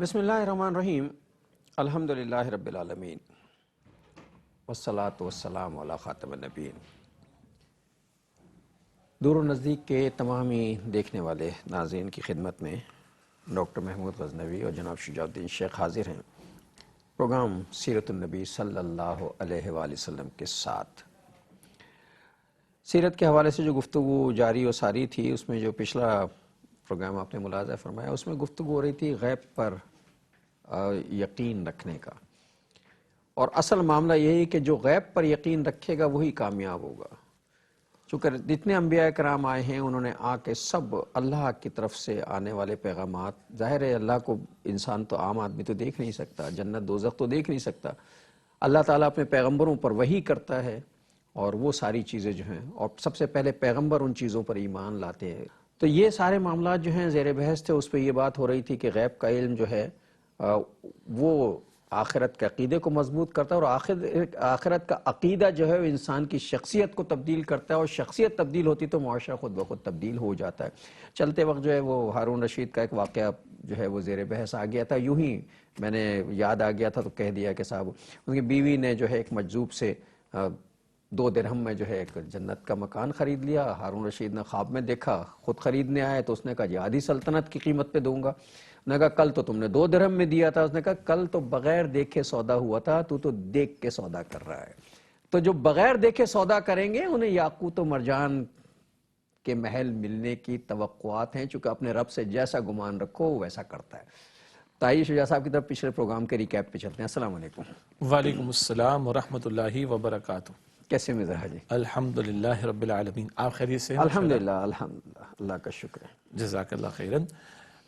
بسم اللہ الرحمن الرحیم الحمدللہ رب العالمین والصلاة والسلام علی خاتم النبیین۔ دور و نزدیک کے تمام ہی دیکھنے والے ناظرین کی خدمت میں ڈاکٹر محمود غزنوی اور جناب شجاع الدین شیخ حاضر ہیں پروگرام سیرت النبی صلی اللہ علیہ وآلہ وسلم کے ساتھ۔ سیرت کے حوالے سے جو گفتگو جاری و ساری تھی، اس میں جو پچھلا پروگرام آپ نے ملاحظہ فرمایا، اس میں گفتگو ہو رہی تھی غیب پر یقین رکھنے کا، اور اصل معاملہ یہی ہے کہ جو غیب پر یقین رکھے گا وہی کامیاب ہوگا۔ چونکہ جتنے انبیاء کرام آئے ہیں انہوں نے آ کے سب اللہ کی طرف سے آنے والے پیغامات، ظاہر ہے اللہ کو انسان تو عام آدمی تو دیکھ نہیں سکتا، جنت دوزخ تو دیکھ نہیں سکتا، اللہ تعالیٰ اپنے پیغمبروں پر وحی کرتا ہے اور وہ ساری چیزیں جو ہیں، اور سب سے پہلے پیغمبر ان چیزوں پر ایمان لاتے ہیں۔ تو یہ سارے معاملات جو ہیں زیر بحث تھے، اس پہ یہ بات ہو رہی تھی کہ غیب کا علم جو ہے وہ آخرت کے عقیدے کو مضبوط کرتا ہے، اور آخرت کا عقیدہ جو ہے وہ انسان کی شخصیت کو تبدیل کرتا ہے، اور شخصیت تبدیل ہوتی تو معاشرہ خود بخود تبدیل ہو جاتا ہے۔ چلتے وقت جو ہے وہ ہارون رشید کا ایک واقعہ جو ہے وہ زیر بحث آ گیا تھا، یوں ہی میں نے یاد آ گیا تھا تو کہہ دیا کہ صاحب ان کی بیوی نے جو ہے ایک مجذوب سے 2 درہم میں جو ہے ایک جنت کا مکان خرید لیا۔ ہارون رشید نے خواب میں دیکھا، خود خریدنے آئے تو اس نے کہا جی آدھی سلطنت کی قیمت پہ دوں گا۔ نے کہا کل تو تم نے 2 درہم میں دیا تھا۔ اس نے کہا کل تو بغیر دیکھے سودا ہوا تھا، تو دیکھ کے سودا کر رہا ہے۔ تو جو بغیر دیکھے سودا کریں گے انہیں یاقوت و مرجان کے محل ملنے کی توقعات ہیں، چونکہ اپنے رب سے جیسا گمان رکھو ویسا کرتا ہے۔ تائید شجاع صاحب کی طرف پچھلے پروگرام کے ریکیپ پہ چلتے ہیں۔ السلام علیکم۔ وعلیکم السلام ورحمۃ اللہ وبرکاتہ۔ کیسے مزاج جی؟ الحمدللہ رب العالمین، آپ خیریت سے ہیں؟ الحمدللہ الحمدللہ، اللہ کا شکر ہے۔ جزاک اللہ خیراً۔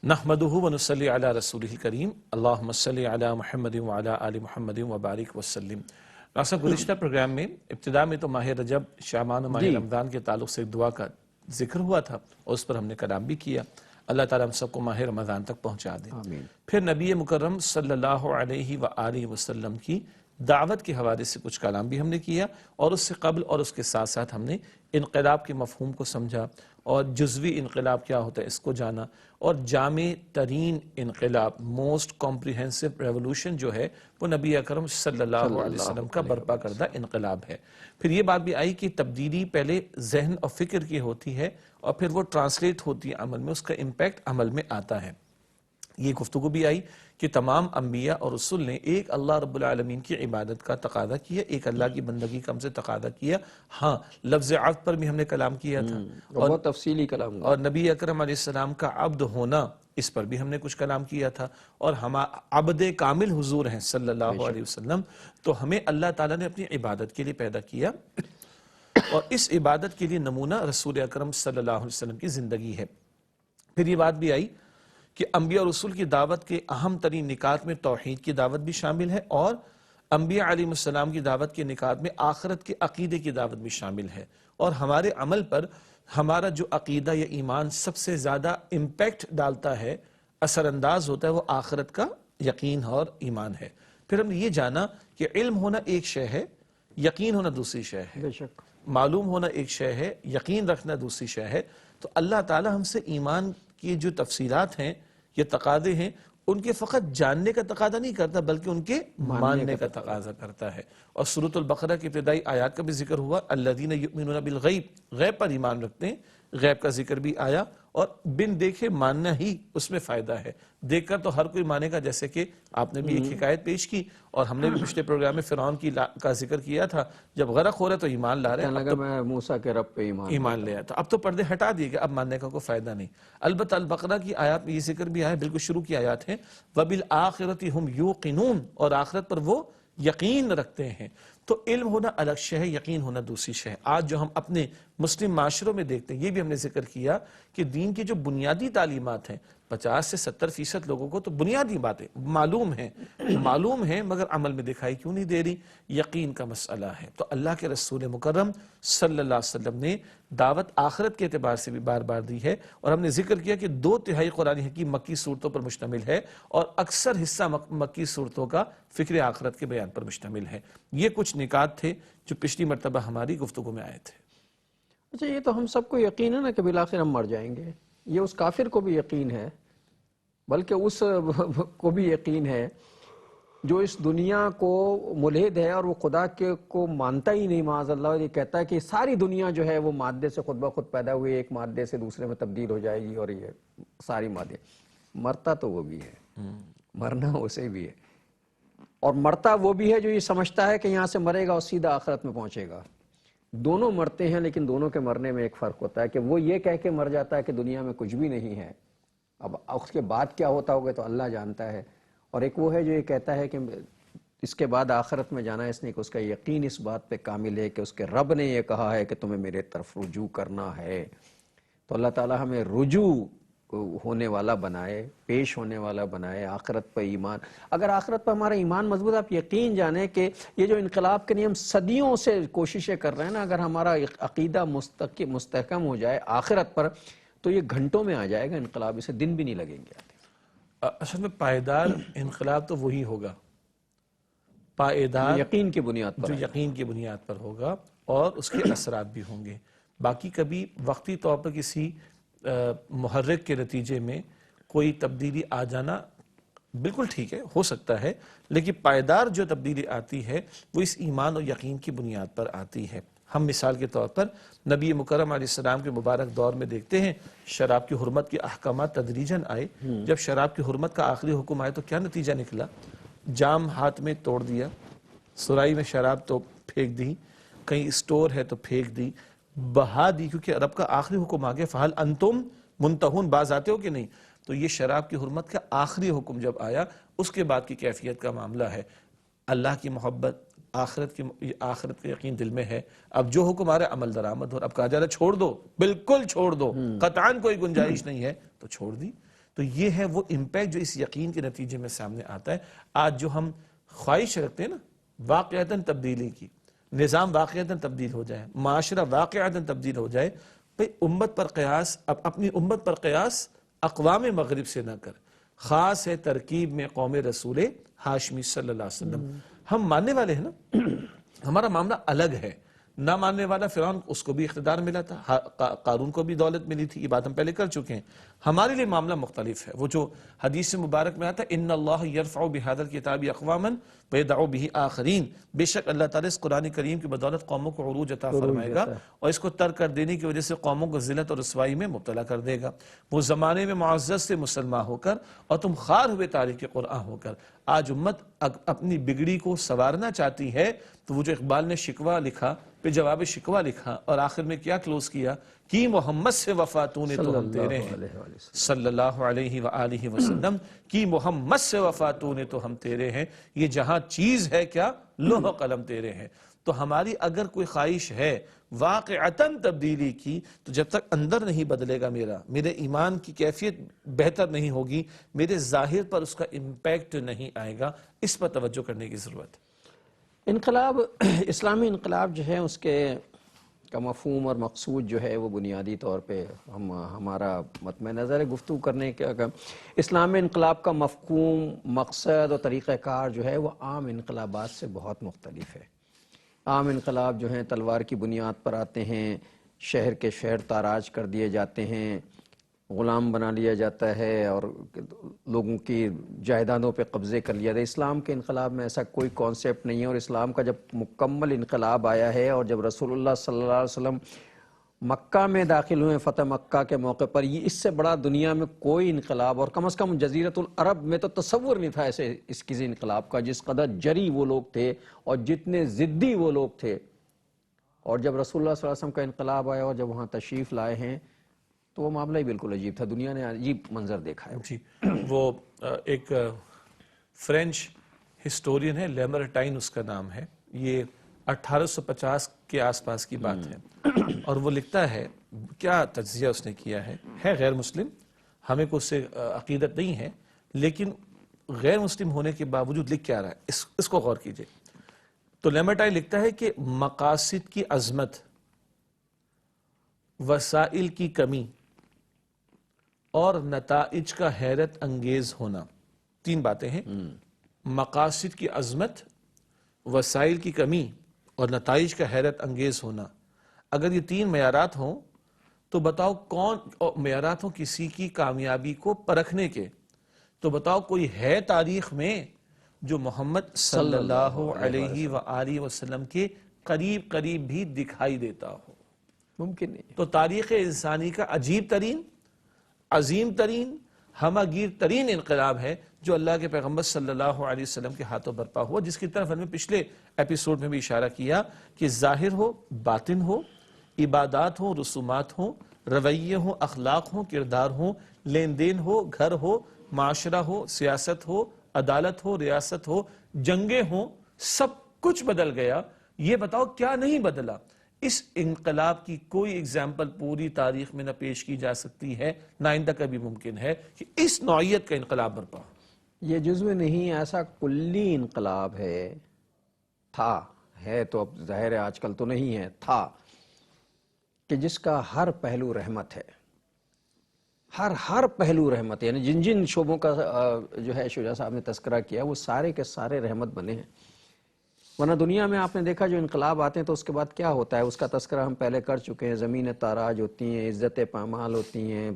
نحمدہ ونصلی علی رسولہ الکریم، اللہم صلی علی محمد وعلی آل محمد وبارک وسلم۔ ڈاکٹر صاحب گزشتہ پروگرام میں ابتدا میں تو ماہ رجب، شعبان و ماہ رمضان کے تعلق سے ایک دعا کا ذکر ہوا تھا، اور اس پر ہم نے کلام بھی کیا۔ اللہ تعالیٰ ہم سب کو ماہ رمضان تک پہنچا دے۔ آمین۔ پھر نبی مکرم صلی اللہ علیہ وآلہ وسلم کی دعوت کے حوالے سے کچھ کلام بھی ہم نے کیا، اور اس سے قبل اور اس کے ساتھ ساتھ ہم نے انقلاب کے مفہوم کو سمجھا، اور جزوی انقلاب کیا ہوتا ہے اس کو جانا، اور جامع ترین انقلاب، موسٹ کمپریہنسو ریولوشن جو ہے وہ نبی اکرم صلی اللہ علیہ وسلم کا برپا کردہ انقلاب ہے۔ پھر یہ بات بھی آئی کہ تبدیلی پہلے ذہن اور فکر کی ہوتی ہے، اور پھر وہ ٹرانسلیٹ ہوتی ہے عمل میں، اس کا امپیکٹ عمل میں آتا ہے۔ یہ گفتگو بھی آئی کہ تمام انبیاء اور رسول نے ایک اللہ رب العالمین کی عبادت کا تقاضا کیا، ایک اللہ کی بندگی کا ہم سے تقاضا کیا۔ ہاں، لفظ عبد پر بھی ہم نے کلام کیا تھا، اور بہت تفصیلی کلام ہوا۔ اور نبی اکرم علیہ السلام کا عبد ہونا، اس پر بھی ہم نے کچھ کلام کیا تھا، اور ہم عبد کامل حضور ہیں صلی اللہ علیہ وسلم، تو ہمیں اللہ تعالیٰ نے اپنی عبادت کے لیے پیدا کیا، اور اس عبادت کے لیے نمونہ رسول اکرم صلی اللہ علیہ وسلم کی زندگی ہے۔ پھر یہ بات بھی آئی کہ انبیاء اور رسول کی دعوت کے اہم ترین نکات میں توحید کی دعوت بھی شامل ہے، اور انبیاء علیہ السلام کی دعوت کے نکات میں آخرت کے عقیدے کی دعوت بھی شامل ہے، اور ہمارے عمل پر ہمارا جو عقیدہ یا ایمان سب سے زیادہ امپیکٹ ڈالتا ہے، اثر انداز ہوتا ہے، وہ آخرت کا یقین اور ایمان ہے۔ پھر ہم نے یہ جانا کہ علم ہونا ایک شے ہے، یقین ہونا دوسری شے ہے، بے شک معلوم ہونا ایک شے ہے، یقین رکھنا دوسری شے ہے۔ تو اللہ تعالیٰ ہم سے ایمان کی جو تفصیلات ہیں، یہ تقاضے ہیں، ان کے فقط جاننے کا تقاضا نہیں کرتا بلکہ ان کے ماننے کا تقاضا کرتا ہے۔ اور سورۃ البقرہ کی ابتدائی آیات کا بھی ذکر ہوا، الذین یؤمنون بالغیب، غیب پر ایمان رکھتے ہیں، غیب کا ذکر بھی آیا، اور بن دیکھے ماننا ہی اس میں فائدہ ہے۔ دیکھ کر تو ہر کوئی مانے گا، جیسے کہ آپ نے بھی ایک حکایت پیش کی، اور ہم نے بھی پچھلے پروگرام میں فرعون کا ذکر کیا تھا، جب غرق ہو رہا تو ایمان لا رہے ہیں، میں موسیٰ کے رب پہ ایمان لے آیا تھا، اب تو پردے ہٹا دیے گئے، اب ماننے کا کوئی فائدہ نہیں۔ البتہ البقرہ کی آیات میں یہ ذکر بھی آیا، بالکل شروع کی آیات ہیں، وَبِالْآخِرَةِ هُمْ يُوقِنُونَ، اور آخرت پر وہ یقین رکھتے ہیں۔ تو علم ہونا الگ شے ہے، یقین ہونا دوسری شے ہے۔ آج جو ہم اپنے مسلم معاشروں میں دیکھتے ہیں، یہ بھی ہم نے ذکر کیا کہ دین کی جو بنیادی تعلیمات ہیں، 50 سے 70% لوگوں کو تو بنیادی باتیں معلوم ہیں مگر عمل میں دکھائی کیوں نہیں دے رہی؟ یقین کا مسئلہ ہے۔ تو اللہ کے رسول مکرم صلی اللہ علیہ وسلم نے دعوت آخرت کے اعتبار سے بھی بار بار دی ہے، اور ہم نے ذکر کیا کہ 2/3 قرآن حکیم مکی صورتوں پر مشتمل ہے، اور اکثر حصہ مکی صورتوں کا فکر آخرت کے بیان پر مشتمل ہے۔ یہ کچھ نکات تھے جو پچھلی مرتبہ ہماری گفتگو میں آئے تھے۔ اچھا، یہ تو ہم سب کو یقین ہے نا کہ بالآخر ہم مر جائیں گے، یہ اس کافر کو بھی یقین ہے بلکہ اس کو بھی یقین ہے جو اس دنیا کو ملحد ہے اور وہ خدا کے کو مانتا ہی نہیں معاذ اللہ، یہ کہتا ہے کہ ساری دنیا جو ہے وہ مادے سے خود بخود پیدا ہوئی، ایک مادے سے دوسرے میں تبدیل ہو جائے گی، اور یہ ساری مادے، مرتا تو وہ بھی ہے، مرنا اسے بھی ہے، اور مرتا وہ بھی ہے جو یہ سمجھتا ہے کہ یہاں سے مرے گا اور سیدھا آخرت میں پہنچے گا۔ دونوں مرتے ہیں، لیکن دونوں کے مرنے میں ایک فرق ہوتا ہے کہ وہ یہ کہہ کے مر جاتا ہے کہ دنیا میں کچھ بھی نہیں ہے، اب اس کے بعد کیا ہوتا ہوگا تو اللہ جانتا ہے، اور ایک وہ ہے جو یہ کہتا ہے کہ اس کے بعد آخرت میں جانا ہے، اس نے کہ اس کا یقین اس بات پہ کامل ہے کہ اس کے رب نے یہ کہا ہے کہ تمہیں میرے طرف رجوع کرنا ہے۔ تو اللہ تعالی ہمیں رجوع ہونے والا بنائے، پیش ہونے والا بنائے، آخرت پہ ایمان، اگر آخرت پہ ہمارا ایمان مضبوط، آپ یقین جانیں کہ یہ جو انقلاب کے لیے ہم صدیوں سے کوششیں کر رہے ہیں نا، اگر ہمارا عقیدہ مستحکم ہو جائے آخرت پر تو یہ گھنٹوں میں آ جائے گا انقلاب، اسے دن بھی نہیں لگیں گے آتے۔ اصل میں پائیدار انقلاب تو وہی ہوگا، پائیدار یقین کی بنیاد پر جو یقین کی بنیاد پر ہوگا، اور اس کے اثرات بھی ہوں گے۔ باقی کبھی وقتی طور پر کسی محرک کے نتیجے میں کوئی تبدیلی آ جانا بالکل ٹھیک ہے، ہو سکتا ہے، لیکن پائیدار جو تبدیلی آتی ہے وہ اس ایمان اور یقین کی بنیاد پر آتی ہے۔ ہم مثال کے طور پر نبی مکرم علیہ السلام کے مبارک دور میں دیکھتے ہیں شراب کی حرمت کے احکامات تدریجاً آئے۔ جب شراب کی حرمت کا آخری حکم آئے تو کیا نتیجہ نکلا؟ جام ہاتھ میں توڑ دیا، سرائی میں شراب تو پھینک دی، کہیں اسٹور ہے تو پھینک دی، بہا دی، کیونکہ رب کا آخری حکم آگے فہل انتم منتہون، باز آتے ہو کہ نہیں؟ تو یہ شراب کی حرمت کا آخری حکم جب آیا، اس کے بعد کی کیفیت کا معاملہ ہے۔ اللہ کی محبت، آخرت کا یقین دل میں ہے، اب جو حکم آ رہا ہے عمل درآمد ہو، اب کہا جا رہا ہے چھوڑ دو، بالکل چھوڑ دو، قطعاً کوئی گنجائش نہیں ہے، تو چھوڑ دی۔ تو یہ ہے وہ امپیکٹ جو اس یقین کے نتیجے میں سامنے آتا ہے۔ آج جو ہم خواہش رکھتے ہیں نا واقعتاً تبدیلی کی، نظام واقعتاً تبدیل ہو جائے، معاشرہ واقعتاً تبدیل ہو جائے، بھئی امت پر قیاس، اپنی امت پر قیاس اقوام مغرب سے نہ کر، خاص ہے ترکیب میں قوم رسول ہاشمی صلی اللہ علیہ وسلم۔ ہم ماننے والے ہیں نا، ہمارا معاملہ الگ ہے۔ نہ ماننے والا فرعون، اس کو بھی اقتدار ملا تھا، قارون کو بھی دولت ملی تھی، یہ بات ہم پہلے کر چکے ہیں۔ ہمارے لیے معاملہ مختلف ہے۔ وہ جو حدیث مبارک میں آتا ہے ان اللہ یرفع بہذا الکتاب اقواما ویدع بہ آخرین، بے شک اللہ تعالیٰ اس قرآن کریم کی بدولت قوموں کو عروج عطا فرمائے گا، اور اس کو ترک کر دینے کی وجہ سے قوموں کو ذلت اور رسوائی میں مبتلا کر دے گا۔ وہ زمانے میں معزز سے مسلمان ہو کر اور تم خوار ہوئے تاریخ قرآن ہو کر۔ آج امت اپنی بگڑی کو سنوارنا چاہتی ہے، تو وہ جو اقبال نے شکوہ لکھا، پہ جواب شکوہ لکھا، اور آخر میں کیا کلوز کیا کہ محمد سے وفا تو نے تو ہم تیرے ہیں، صلی اللہ علیہ وآلہ وسلم، کہ محمد سے وفا تو نے تو ہم تیرے ہیں، یہ جہاں چیز ہے کیا لوح قلم تیرے ہیں۔ تو ہماری اگر کوئی خواہش ہے واقعتاً تبدیلی کی، تو جب تک اندر نہیں بدلے گا میرے ایمان کی کیفیت بہتر نہیں ہوگی، میرے ظاہر پر اس کا امپیکٹ نہیں آئے گا، اس پر توجہ کرنے کی ضرورت ہے۔ انقلاب، اسلامی انقلاب جو ہے اس کے کا مفہوم اور مقصود جو ہے وہ بنیادی طور پہ ہمارا مطمع نظر ہے گفتگو کرنے کا۔ اسلامی انقلاب کا مفہوم، مقصد اور طریقہ کار جو ہے وہ عام انقلابات سے بہت مختلف ہے۔ عام انقلاب جو ہیں تلوار کی بنیاد پر آتے ہیں، شہر کے شہر تاراج کر دیے جاتے ہیں، غلام بنا لیا جاتا ہے اور لوگوں کی جائیدادوں پہ قبضے کر لیا جاتا ہے۔ اسلام کے انقلاب میں ایسا کوئی کانسیپٹ نہیں ہے، اور اسلام کا جب مکمل انقلاب آیا ہے اور جب رسول اللہ صلی اللہ علیہ وسلم مکہ میں داخل ہوئے فتح مکہ کے موقع پر، یہ اس سے بڑا دنیا میں کوئی انقلاب، اور کم از کم جزیرۃ العرب میں تو تصور نہیں تھا ایسے اس کسی انقلاب کا، جس قدر جری وہ لوگ تھے اور جتنے ضدی وہ لوگ تھے۔ اور جب رسول اللہ صلی اللہ علیہ وسلم کا انقلاب آیا اور جب وہاں تشریف لائے ہیں تو وہ معاملہ ہی بالکل عجیب تھا، دنیا نے عجیب منظر دیکھا ہے۔ جی، وہ ایک فرینچ ہسٹورین ہے، لیمرٹائن اس کا نام ہے، یہ 1850 کے آس پاس کی بات ہے، اور وہ لکھتا ہے، کیا تجزیہ اس نے کیا ہے غیر مسلم، ہمیں کو اس سے عقیدت نہیں ہے، لیکن غیر مسلم ہونے کے باوجود لکھ کیا رہا ہے، اس کو غور کیجئے۔ تو لیمرٹائن لکھتا ہے کہ مقاصد کی عظمت، وسائل کی کمی اور نتائج کا حیرت انگیز ہونا، تین باتیں ہیں۔ مقاصد کی عظمت، وسائل کی کمی اور نتائج کا حیرت انگیز ہونا، اگر یہ تین معیارات ہوں تو بتاؤ کون معیارات ہوں کسی کی کامیابی کو پرکھنے کے، تو بتاؤ کوئی ہے تاریخ میں جو محمد صلی اللہ علیہ وآلہ وسلم کے قریب قریب بھی دکھائی دیتا ہو؟ ممکن نہیں. تو تاریخ انسانی کا عجیب ترین، عظیم ترین، ہمہ گیر ترین انقلاب ہے جو اللہ کے پیغمبر صلی اللہ علیہ وسلم کے ہاتھوں برپا ہوا، جس کی طرف ہم نے پچھلے ایپیسوڈ میں بھی اشارہ کیا کہ ظاہر ہو، باطن ہو، عبادات ہو، رسومات ہو، رویے ہو، اخلاق ہو، کردار ہو، لین دین ہو، گھر ہو، معاشرہ ہو، سیاست ہو، عدالت ہو، ریاست ہو، جنگیں ہوں، سب کچھ بدل گیا. یہ بتاؤ کیا نہیں بدلا؟ اس انقلاب کی کوئی اگزامپل پوری تاریخ میں نہ پیش کی جا سکتی ہے، نہ آئندہ کبھی ممکن ہے کہ اس نوعیت کا انقلاب برپا ہو. یہ جزو نہیں، ایسا کلی انقلاب تھا ہے تو اب ظاہر ہے آج کل تو نہیں ہے، تھا کہ جس کا ہر پہلو رحمت ہے، ہر پہلو رحمت ہے. یعنی جن شعبوں کا جو ہے شجاع صاحب نے تذکرہ کیا وہ سارے کے سارے رحمت بنے ہیں. ورنہ دنیا میں آپ نے دیکھا جو انقلاب آتے ہیں تو اس کے بعد کیا ہوتا ہے، اس کا تذکرہ ہم پہلے کر چکے ہیں. زمین تاراج ہوتی ہیں، عزتیں پامال ہوتی ہیں،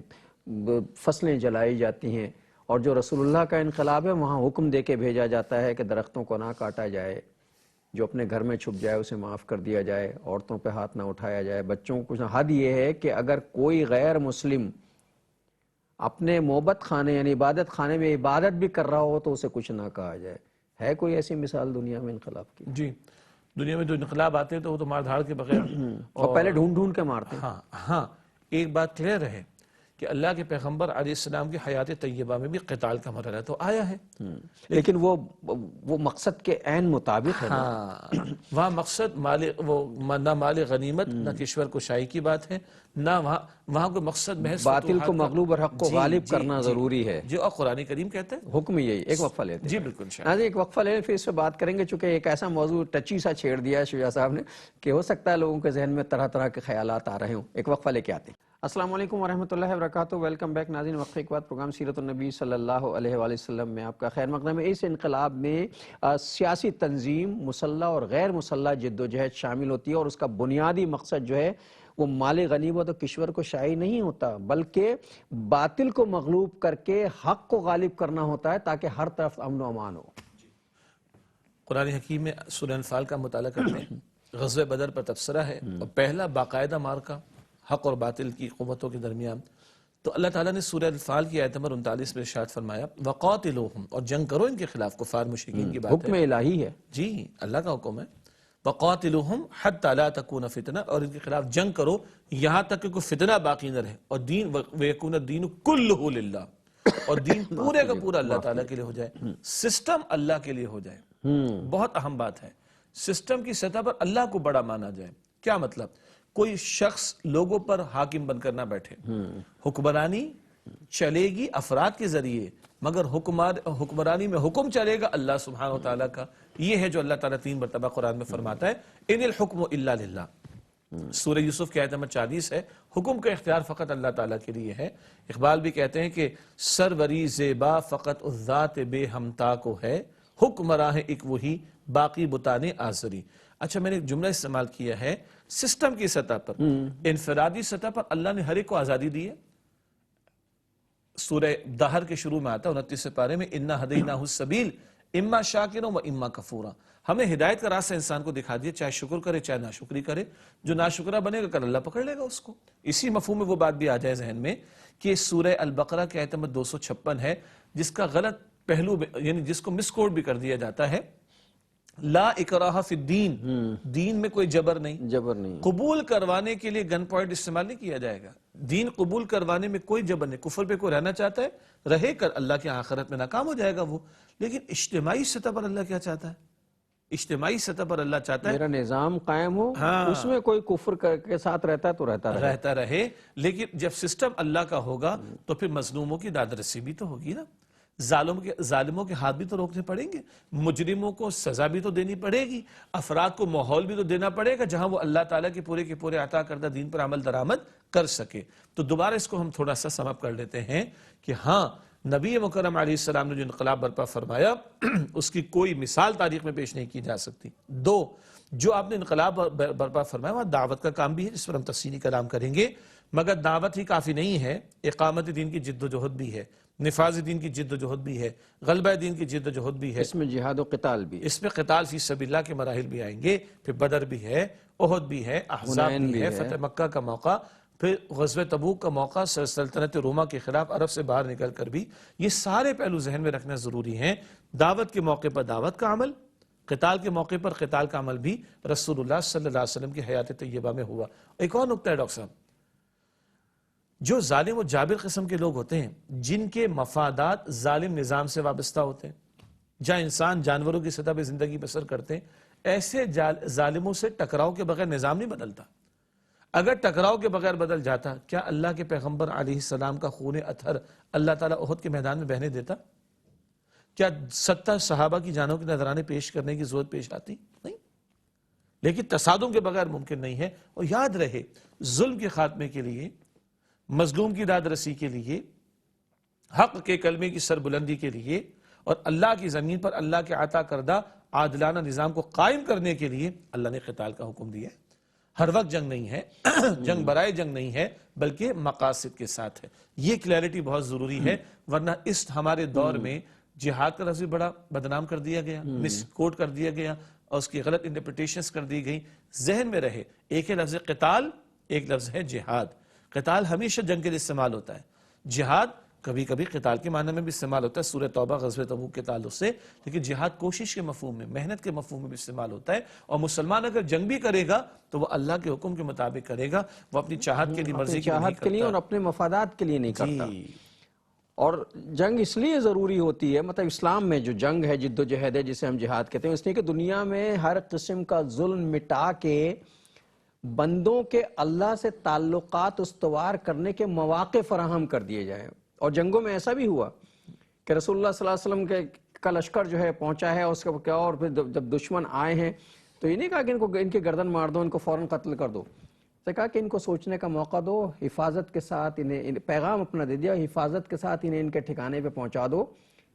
فصلیں جلائی جاتی ہیں. اور جو رسول اللہ کا انقلاب ہے وہاں حکم دے کے بھیجا جاتا ہے کہ درختوں کو نہ کاٹا جائے، جو اپنے گھر میں چھپ جائے اسے معاف کر دیا جائے، عورتوں پہ ہاتھ نہ اٹھایا جائے، بچوں کو. حد یہ ہے کہ اگر کوئی غیر مسلم اپنے محبت خانے یعنی عبادت خانے میں عبادت بھی کر رہا ہو تو اسے کچھ نہ کہا جائے. ہے کوئی ایسی مثال دنیا میں انقلاب کی؟ جی، دنیا میں جو انقلاب آتے ہیں تو وہ تو مار دھاڑ کے بغیر اور پہلے ڈھونڈ ڈھونڈ کے مارتے ہیں. ہاں ایک بات کلیئر ہے کہ اللہ کے پیغمبر علیہ السلام کی حیات طیبہ میں بھی قتال کا مرحلہ تو آیا ہے، لیکن وہ مقصد کے عین مطابق ہے. وہاں مقصد نہ مال غنیمت نہ کشور کشائی کی بات ہے، نہ وہاں کوئی مقصد محض باطل کو مغلوب اور حق کو غالب کرنا ضروری ہے جو قرآن کریم کہتے ہیں. حکم یہی. ایک وقفہ لیتے ہیں. جی بالکل. ایک وقفہ لیں پھر اس پہ بات کریں گے، چونکہ ایک ایسا موضوع ٹچی سا چھیڑ دیا ہے شجاع صاحب نے کہ ہو سکتا ہے لوگوں کے ذہن میں طرح طرح کے خیالات آ رہے ہوں. ایک وقفہ لے کے آتے ہیں. السلام علیکم ورحمۃ اللہ وبرکاتہ. ویلکم بیک ناظرین. وقفے کے بعد پروگرام سیرت النبی صلی اللہ علیہ وآلہ وسلم میں آپ کا خیر مقدم ہے. اس انقلاب میں سیاسی تنظیم، مسلح اور غیر مسلح جد و جہد شامل ہوتی ہے، اور اس کا بنیادی مقصد جو ہے وہ مال غنیمت اور کشور کو شائی نہیں ہوتا، بلکہ باطل کو مغلوب کر کے حق کو غالب کرنا ہوتا ہے تاکہ ہر طرف امن و امان ہو. قرآن حکیم میں سورہ انفال کا مطالعہ کرتے ہیں، غزوہ بدر پر تبصرہ ہے اور پہلا باقاعدہ مارکا حق اور باطل کی قوتوں کے درمیان. تو اللہ تعالیٰ نے سورہ انفال کی آیت نمبر 39 میں ارشاد فرمایا وَقَاتِلُوهُمْ، اور جنگ کرو ان کے خلاف، کفار مشرکین کی بات ہے. حکم الہی ہے. جی اللہ کا حکم ہے. وَقَاتِلُوهُمْ حَتَّى لَا تَكُونَ فِتْنَةٌ، اور ان کے خلاف جنگ کرو یہاں تک کہ کوئی فتنہ باقی نہ رہے، اور دین وَيَكُونَ الدِّينُ كُلُّهُ لِلَّهِ، اور دین پورے کا پورا اللہ تعالیٰ کے لیے ہو جائے، سسٹم اللہ کے لیے ہو جائے. بہت اہم بات ہے، سسٹم کی سطح پر اللہ کو بڑا مانا جائے. کیا مطلب؟ کوئی شخص لوگوں پر حاکم بن کر نہ بیٹھے. حکمرانی چلے گی افراد کے ذریعے، مگر حکمرانی میں حکم چلے گا اللہ سبحانہ و تعالیٰ کا. یہ ہے جو اللہ تعالیٰ 3 مرتبہ قرآن میں فرماتا ہے ان الحکم الا للہ. سورہ یوسف کی آیت نمبر 40 ہے، حکم کا اختیار فقط اللہ تعالیٰ کے لیے ہے. اقبال بھی کہتے ہیں کہ سروری زیبا فقط ذات بے ہمتا کو ہے، حکمراں ہے ایک وہی باقی بتانے آزری. اچھا میں نے ایک جملہ استعمال کیا ہے سسٹم کی سطح پر. انفرادی سطح پر اللہ نے ہر ایک کو آزادی دی ہے. سورہ دہر کے شروع میں آتا ہے 29 پارے میں اِنَّا هَدَيْنَاهُ السَّبِيلَ اِمَّا شَاكِرًا وَإِمَّا كَفُورًا. ہمیں ہدایت کا راستہ انسان کو دکھا دیا، چاہے شکر کرے چاہے ناشکری کرے. جو ناشکرہ بنے گا کل اللہ پکڑ لے گا اس کو. اسی مفہوم میں وہ بات بھی آ جائے ذہن میں کہ سورہ البقرہ کی آیت نمبر 256 ہے جس کا غلط پہلو یعنی جس کو مس کوٹ بھی کر دیا جاتا ہے. لا اکراہ فی الدین، دین میں کوئی جبر نہیں. قبول کروانے کے لیے گن پوائنٹ استعمال نہیں کیا جائے گا. دین قبول کروانے میں کوئی جبر نہیں. کفر پہ کوئی رہنا چاہتا ہے رہے کر، اللہ کے آخرت میں ناکام ہو جائے گا وہ. لیکن اجتماعی سطح پر اللہ کیا چاہتا ہے؟ اجتماعی سطح پر اللہ چاہتا ہے میرا نظام قائم ہو، اس میں کوئی کفر کے ساتھ رہتا ہے تو رہتا رہے. لیکن جب سسٹم اللہ کا ہوگا تو پھر مظلوموں کی داد رسی بھی تو ہوگی نا، ظالموں کے ہاتھ بھی تو روکنے پڑیں گے، مجرموں کو سزا بھی تو دینی پڑے گی، افراد کو ماحول بھی تو دینا پڑے گا جہاں وہ اللہ تعالیٰ کے پورے عطا کردہ دین پر عمل درآمد کر سکے. تو دوبارہ اس کو ہم تھوڑا سا سم اپ کر لیتے ہیں کہ ہاں نبی مکرم علیہ السلام نے جو انقلاب برپا فرمایا اس کی کوئی مثال تاریخ میں پیش نہیں کی جا سکتی. 2 جو آپ نے انقلاب برپا فرمایا وہاں دعوت کا کام بھی ہے جس پر ہم تفصیلی کلام کریں گے، مگر دعوت ہی کافی نہیں ہے، اقامت دین کی جد و جہد بھی ہے. نفاذ دین کی جد و جہد بھی ہے، غلبہ دین کی جد و جہد بھی ہے، اس میں جہاد و قتال بھی ہے، اس میں قتال فی سبیل اللہ کے مراحل بھی آئیں گے، پھر بدر بھی ہے، احد بھی ہے، احزاب حنین بھی ہے، فتح مکہ کا موقع، پھر غزوہ تبوک کا موقع، سلطنت روما کے خلاف عرب سے باہر نکل کر بھی، یہ سارے پہلو ذہن میں رکھنا ضروری ہیں۔ دعوت کے موقع پر دعوت کا عمل، قتال کے موقع پر قتال کا عمل بھی رسول اللہ صلی اللہ علیہ وسلم کی حیات طیبہ میں ہوا۔ ایک اور نکتہ ہے ڈاکٹر صاحب، جو ظالم و جابر قسم کے لوگ ہوتے ہیں، جن کے مفادات ظالم نظام سے وابستہ ہوتے ہیں، جہاں انسان جانوروں کی سطح پہ زندگی بسر کرتے ہیں، ایسے ظالموں سے ٹکراؤ کے بغیر نظام نہیں بدلتا۔ اگر ٹکراؤ کے بغیر بدل جاتا، کیا اللہ کے پیغمبر علیہ السلام کا خون اطہر اللہ تعالیٰ احد کے میدان میں بہنے دیتا؟ کیا 70 صحابہ کی جانوں کے نذرانے پیش کرنے کی ضرورت پیش آتی؟ نہیں۔ لیکن تصادم کے بغیر ممکن نہیں ہے۔ اور یاد رہے، ظلم کے خاتمے کے لیے، مظلوم کی داد رسی کے لیے، حق کے کلمے کی سربلندی کے لیے، اور اللہ کی زمین پر اللہ کے عطا کردہ عادلانہ نظام کو قائم کرنے کے لیے اللہ نے قتال کا حکم دیا ہے۔ ہر وقت جنگ نہیں ہے، جنگ برائے جنگ نہیں ہے، بلکہ مقاصد کے ساتھ ہے۔ یہ کلیئرٹی بہت ضروری ہے، ورنہ اس ہمارے دور میں جہاد کا لفظ بھی بڑا بدنام کر دیا گیا، مس کوٹ کر دیا گیا، اور اس کی غلط انٹرپریٹیشنز کر دی گئی۔ ذہن میں رہے، ایک ہے لفظ قتال، ایک لفظ ہے جہاد۔ قتال ہمیشہ جنگ کے لیے استعمال ہوتا ہے، جہاد کبھی کبھی قتال کے معنی میں بھی استعمال ہوتا ہے، سورہ توبہ غزوہ تبوک کے تعلق سے، لیکن جہاد کوشش کے مفہوم میں، محنت کے مفہوم میں بھی استعمال ہوتا ہے۔ اور مسلمان اگر جنگ بھی کرے گا تو وہ اللہ کے حکم کے مطابق کرے گا، وہ اپنی چاہت کے لیے، مرضی کے لیے نہیں چاہت کے لیے اور اپنے مفادات کے لیے نہیں کرتا۔ اور جنگ اس لیے ضروری ہوتی ہے، مطلب اسلام میں جو جنگ ہے، جد و جہد ہے، جسے ہم جہاد کہتے ہیں، اس لیے کہ دنیا میں ہر قسم کا ظلم مٹا کے بندوں کے اللہ سے تعلقات استوار کرنے کے مواقع فراہم کر دیے جائیں۔ اور جنگوں میں ایسا بھی ہوا کہ رسول اللہ صلی اللہ علیہ وسلم کا لشکر جو ہے پہنچا ہے، اس کا کیا، اور پھر جب دشمن آئے ہیں تو یہ نہیں کہا کہ ان کی گردن مار دو، ان کو فوراً قتل کر دو، تو کہا کہ ان کو سوچنے کا موقع دو، حفاظت کے ساتھ انہیں پیغام اپنا دے دیا، حفاظت کے ساتھ انہیں ان کے ٹھکانے پہ پہنچا دو،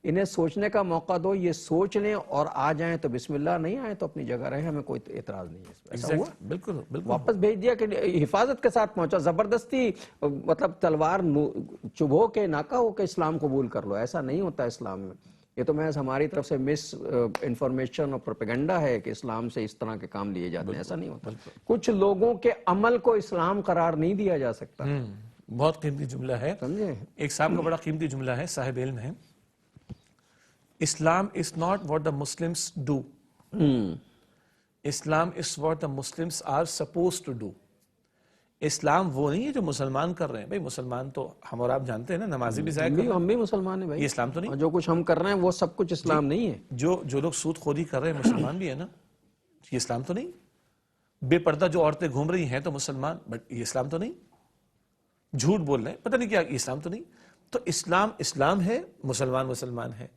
انہیں سوچنے کا موقع دو، یہ سوچ لیں اور آ جائیں تو بسم اللہ، نہیں آئیں تو اپنی جگہ رہیں، ہمیں کوئی اعتراض نہیں ہے اس پہ۔ ایسا ہوا، بالکل بالکل واپس بھیج دیا کہ حفاظت کے ساتھ پہنچا، زبردستی مطلب تلوار چبھو کے ناکا ہو کے اسلام قبول کر لو، ایسا نہیں ہوتا اسلام میں۔ یہ تو محض ہماری طرف سے مس انفارمیشن اور پروپیگنڈا ہے کہ اسلام سے اس طرح کے کام لیے جاتے ہیں، ایسا نہیں ہوتا۔ کچھ لوگوں کے عمل کو اسلام قرار نہیں دیا جا سکتا، بہت قیمتی جملہ ہے۔ سمجھے؟ ایک صاحب کا بڑا قیمتی جملہ ہے، صاحب علم ہے، اسلام is not what the Muslims do. Islam is what the Muslims are supposed to do. اسلام وہ نہیں ہے جو مسلمان کر رہے ہیں۔ بھئی مسلمان تو ہم اور آپ جانتے ہیں نا، نمازی بھی ضائع کر رہے ہیں، ہم بھی مسلمان ہیں بھائی، یہ اسلام تو نہیں۔ اور جو کچھ ہم کر رہے ہیں وہ سب کچھ اسلام نہیں ہے۔ جو لوگ سود خوری کر رہے ہیں مسلمان بھی ہے نا، یہ اسلام تو نہیں۔ بے پردہ جو عورتیں گھوم رہی ہیں تو مسلمان، بٹ یہ اسلام تو نہیں۔ جھوٹ بول رہے ہیں، پتہ نہیں کیا، یہ اسلام تو نہیں۔ تو اسلام ہے، مسلمان ہے۔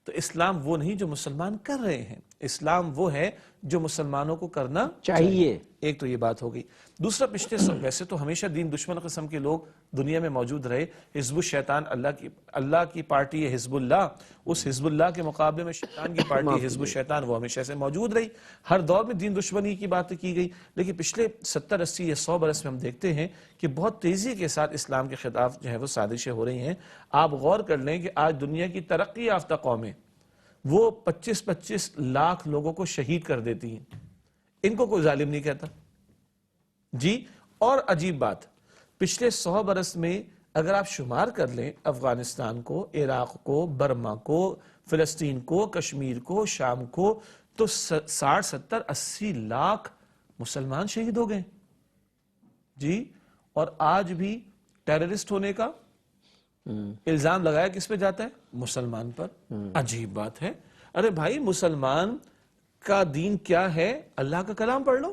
تو اسلام وہ نہیں جو مسلمان کر رہے ہیں، اسلام وہ ہے جو مسلمانوں کو کرنا چاہیے۔ ایک تو یہ بات ہو گئی۔ دوسرا، پچھلے ویسے تو ہمیشہ دین دشمن قسم کے لوگ دنیا میں موجود رہے۔ حزب الشیطان، اللہ کی پارٹی ہے حزب اللہ، اس حزب اللہ کے مقابلے میں شیطان کی پارٹی حزب الشیطان، وہ ہمیشہ سے موجود رہی۔ ہر دور میں دین دشمنی کی بات کی گئی، لیکن پچھلے 70 80 یا 100 برس میں ہم دیکھتے ہیں کہ بہت تیزی کے ساتھ اسلام کے خلاف جو ہے وہ سازشیں ہو رہی ہیں۔ آپ غور کر لیں کہ آج دنیا کی ترقی یافتہ قومیں وہ 25-25 لاکھ لوگوں کو شہید کر دیتی ہیں، ان کو کوئی ظالم نہیں کہتا جی۔ اور عجیب بات، پچھلے 100 برس میں اگر آپ شمار کر لیں افغانستان کو، عراق کو، برما کو، فلسطین کو، کشمیر کو، شام کو، تو 60 70 80 لاکھ مسلمان شہید ہو گئے جی۔ اور آج بھی ٹیررسٹ ہونے کا الزام لگایا کس پہ جاتا ہے؟ مسلمان پر۔ عجیب بات ہے۔ ارے بھائی، مسلمان کا دین کیا ہے؟ اللہ کا کلام پڑھ لو،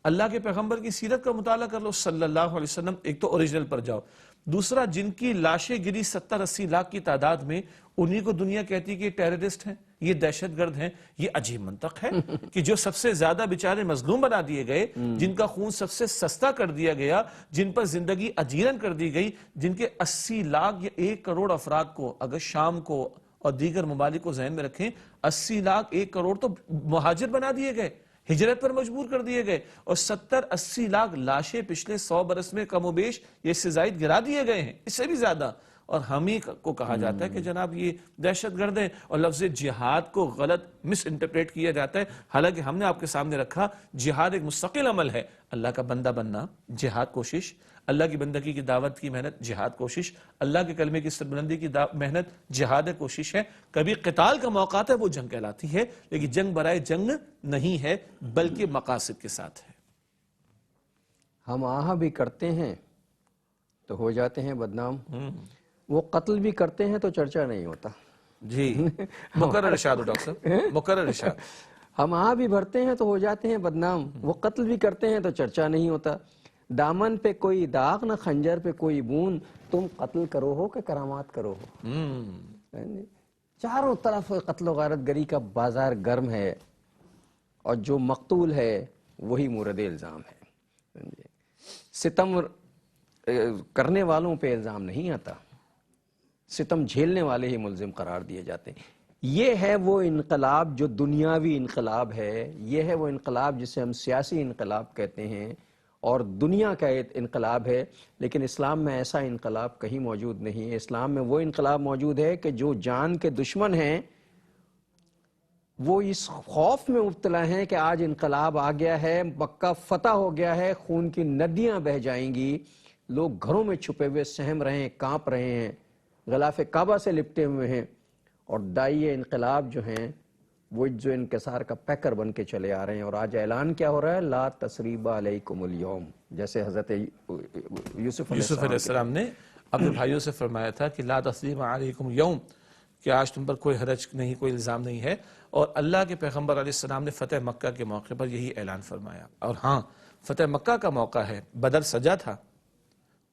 اللہ کے پیغمبر کی سیرت کا مطالعہ کر لو صلی اللہ علیہ وسلم، ایک تو اوریجنل پر جاؤ۔ دوسرا، جن کی لاشیں گری 70 80 لاکھ کی تعداد میں، انہی کو دنیا کہتی ہے کہ یہ ٹیررسٹ ہیں، یہ دہشت گرد ہیں۔ یہ عجیب منطق ہے کہ جو سب سے زیادہ بیچارے مظلوم بنا دیے گئے، جن کا خون سب سے سستا کر دیا گیا، جن پر زندگی اجیرن کر دی گئی، جن کے 80 لاکھ یا 1 کروڑ افراد کو، اگر شام کو اور دیگر ممالک کو ذہن میں رکھیں، 80 لاکھ 1 کروڑ تو مہاجر بنا دیے گئے، ہجرت پر مجبور کر دیے گئے، اور 70 80 لاکھ لاشیں پچھلے 100 برس میں کم و بیش یا اس سے زائد گرا دیے گئے ہیں، اس سے بھی زیادہ۔ اور ہم ہی کو کہا جاتا ہے کہ جناب یہ دہشت گرد ہیں، اور لفظ جہاد کو غلط مس انٹرپریٹ کیا جاتا ہے، حالانکہ ہم نے آپ کے سامنے رکھا جہاد ایک مستقل عمل ہے، اللہ کا بندہ بننا جہاد کوشش، اللہ کی بندگی کی دعوت کی محنت جہاد کوشش، اللہ کے کلمے کی سربلندی کی محنت جہاد کوشش ہے، کبھی قتال کا موقع آتا ہے وہ جنگ کہلاتی ہے، لیکن جنگ برائے جنگ نہیں ہے بلکہ مقاصد کے ساتھ ہے۔ ہم آہا بھی کرتے ہیں تو ہو جاتے ہیں بدنام، وہ قتل بھی کرتے ہیں تو چرچا نہیں ہوتا۔ جی مقرر ارشاد ہو ڈاکٹر صاحب، مقرر ارشاد۔ ہم آہا بھی بھرتے ہیں تو ہو جاتے ہیں بدنام، وہ قتل بھی کرتے ہیں تو چرچا نہیں ہوتا۔ دامن پہ کوئی داغ نہ خنجر پہ کوئی بون، تم قتل کرو ہو کہ کرامات کرو ہو۔ چاروں طرف قتل و غارت گری کا بازار گرم ہے، اور جو مقتول ہے وہی مورد الزام ہے۔ ستم کرنے والوں پہ الزام نہیں آتا، ستم جھیلنے والے ہی ملزم قرار دیے جاتے ہیں۔ یہ ہے وہ انقلاب جو دنیاوی انقلاب ہے، یہ ہے وہ انقلاب جسے ہم سیاسی انقلاب کہتے ہیں اور دنیا کا انقلاب ہے، لیکن اسلام میں ایسا انقلاب کہیں موجود نہیں ہے۔ اسلام میں وہ انقلاب موجود ہے کہ جو جان کے دشمن ہیں وہ اس خوف میں مبتلا ہیں کہ آج انقلاب آ گیا ہے، مکہ فتح ہو گیا ہے، خون کی ندیاں بہہ جائیں گی، لوگ گھروں میں چھپے ہوئے سہم رہے ہیں، کانپ رہے ہیں، غلاف کعبہ سے لپٹے ہوئے ہیں، اور داعیے انقلاب جو ہیں وہ جو انکسار کا پیکر بن کے چلے آ رہے ہیں۔ اور آج اعلان کیا ہو رہا ہے؟ لا تثریب علیکم اليوم، جیسے حضرت یوسف علیہ السلام نے اپنے بھائیوں سے فرمایا تھا کہ لا تثریب علیکم اليوم، کہ آج تم پر کوئی حرج نہیں، کوئی الزام نہیں ہے، اور اللہ کے پیغمبر علیہ السلام نے فتح مکہ کے موقع پر یہی اعلان فرمایا۔ اور ہاں، فتح مکہ کا موقع ہے، بدر سجا تھا،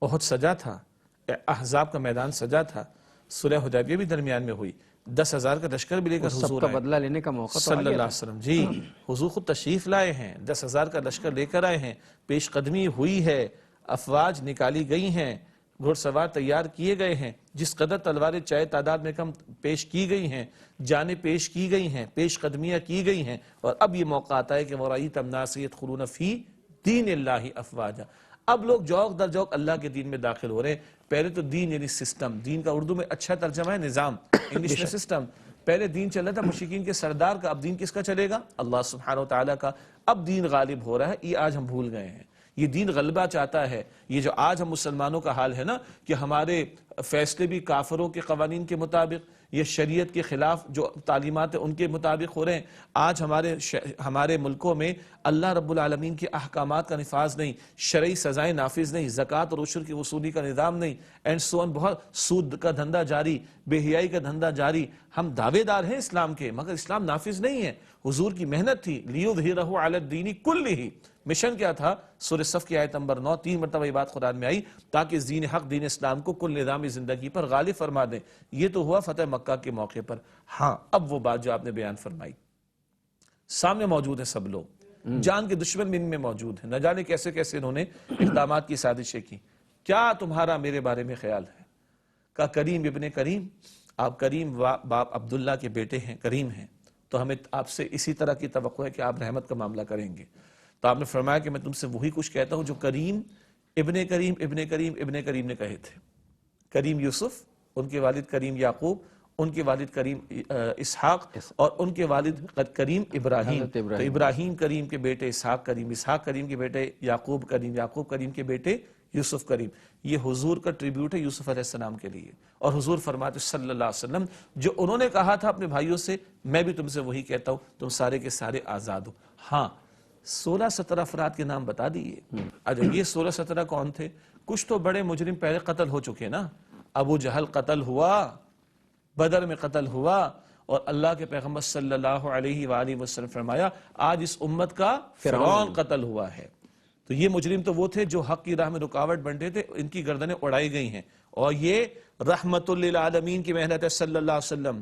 احد سجا تھا، احزاب کا میدان سجا تھا، صلح حدیبیہ بھی درمیان میں ہوئی، 10,000 کا لشکر بھی لے کر سب حضور کا آئے بدلہ لینے کا موقع تو صلی اللہ علیہ وسلم۔ جی حضور خود تشریف لائے ہیں، 10,000 کا لشکر لے کر آئے ہیں، پیش قدمی ہوئی ہے، افواج نکالی گئی ہیں، گھڑ سوار تیار کیے گئے ہیں، جس قدر تلواریں چاہے تعداد میں کم پیش کی گئی ہیں، جانیں پیش کی گئی ہیں، پیش قدمیاں کی گئی ہیں، اور اب یہ موقع آتا ہے کہ وَرَأَيْتَ النَّاسَ يَدْخُلُونَ فِي دِينِ اللَّهِ أَفْوَاجًا۔ اب لوگ جوق در جوق اللہ کے دین میں داخل ہو رہے ہیں۔ پہلے تو دین یعنی سسٹم، دین کا اردو میں اچھا ترجمہ ہے نظام، انگلش میں سسٹم۔ پہلے دین چل رہا تھا مشرکین کے سردار کا، اب دین کس کا چلے گا؟ اللہ سبحانہ وتعالیٰ کا۔ اب دین غالب ہو رہا ہے، یہ آج ہم بھول گئے ہیں۔ یہ دین غلبہ چاہتا ہے۔ یہ جو آج ہم مسلمانوں کا حال ہے نا کہ ہمارے فیصلے بھی کافروں کے قوانین کے مطابق، یہ شریعت کے خلاف جو تعلیمات ہیں ان کے مطابق ہو رہے ہیں۔ آج ہمارے ملکوں میں اللہ رب العالمین کے احکامات کا نفاذ نہیں، شرعی سزائیں نافذ نہیں، زکوٰۃ اور عشر کی وصولی کا نظام نہیں، اینڈ سو آن، بہت سود کا دھندا جاری، بے حیائی کا دھندا جاری۔ ہم دعوے دار ہیں اسلام کے، مگر اسلام نافذ نہیں ہے۔ حضور کی محنت تھی لیظہرہ علی الدین کلہ، مشن کیا تھا؟ سورہ صف کی آیت نمبر 9، 3 مرتبہ یہ بات قرآن میں آئی، تاکہ دین حق دین اسلام کو کل نظامی زندگی پر غالب فرما دیں۔ یہ تو ہوا فتح مکہ کے موقع پر۔ ہاں، اب وہ بات جو آپ نے بیان فرمائی، سامنے موجود ہیں سب لوگ، جان کے دشمن بھی ان میں موجود ہیں، نہ جانے کیسے کیسے انہوں نے اقدامات کی سازشیں کی۔ کیا تمہارا میرے بارے میں خیال ہے؟ کہا کریم ابن کریم، آپ کریم باپ عبداللہ کے بیٹے ہیں، کریم ہیں، تو ہمیں آپ سے اسی طرح کی توقع ہے کہ آپ رحمت کا معاملہ کریں گے۔ تو آپ نے فرمایا کہ میں تم سے وہی کچھ کہتا ہوں جو کریم ابن کریم ابن کریم ابن کریم نے کہے تھے۔ کریم یوسف، ان کے والد کریم یعقوب، ان کے والد کریم اسحاق، اور ان کے والد کریم ابراہیم۔ تو ابراہیم کریم کے بیٹے اسحاق کریم، اسحاق کریم کے بیٹے یعقوب کریم، یعقوب کریم کے بیٹے یوسف کریم۔ یہ حضور کا ٹریبیوٹ ہے یوسف علیہ السلام کے لیے، اور حضور فرماتے صلی اللہ علیہ وسلم جو انہوں نے کہا تھا اپنے بھائیوں سے، میں بھی تم سے وہی کہتا ہوں، تم سارے کے سارے آزاد ہو۔ ہاں، 16-17 افراد کے نام بتا دیئے۔ اچھا، یہ 16-17 کون تھے؟ کچھ تو بڑے مجرم پہلے قتل ہو چکے نا۔ ابو جہل قتل ہوا، بدر میں قتل ہوا، اور اللہ کے پیغمبر صلی اللہ علیہ وآلہ وسلم فرمایا آج اس امت کا فرعون قتل ہوا ہے۔ تو یہ مجرم تو وہ تھے جو حق کی راہ میں رکاوٹ بنتے تھے، ان کی گردنیں اڑائی گئی ہیں، اور یہ رحمت للعالمین کی محنت ہے صلی اللہ علیہ وسلم۔